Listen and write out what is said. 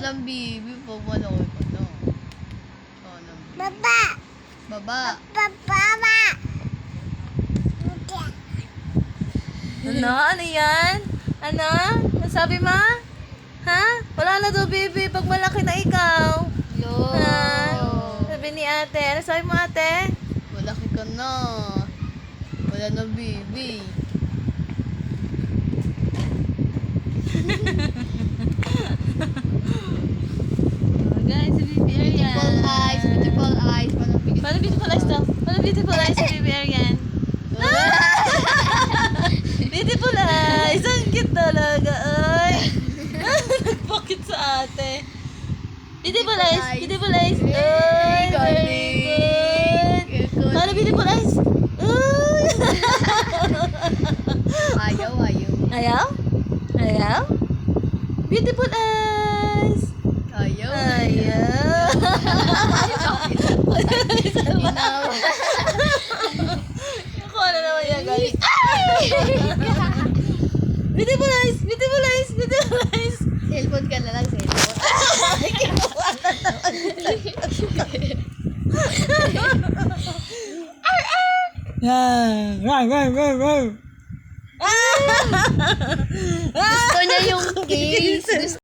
ng bibi pag malaki ka na. Ikaw ng bibi. Baba. Baba. Baba. Ano? Ano yan? Ano? Nasabi ma? Ha? Wala na daw, baby. Pag malaki na ikaw. Yo. Ha? Sabi ni ate. Ano sabi mo, ate? Malaki ka na. Wala na bibi. Guys, si baby Beautiful eyes. Beautiful eyes. Paano beautiful eyes daw? Paano beautiful eyes si baby Arian? Beautiful eyes! Ang cute talaga, ay! Nagpakit sa ate. Beautiful eyes! Beautiful eyes! Ay, very good! Paano beautiful eyes? Ay! Ayaw. Ayaw? Ayaw? Beautiful eyes! Ayaw. Ayaw! Inaw. Ako na naman yan, guys. Beautiful eyes! Beautiful eyes! Beautiful eyes! Cellphone ka na lang, cellphone. Ay, kinuha na naman. Gusto niya yung case.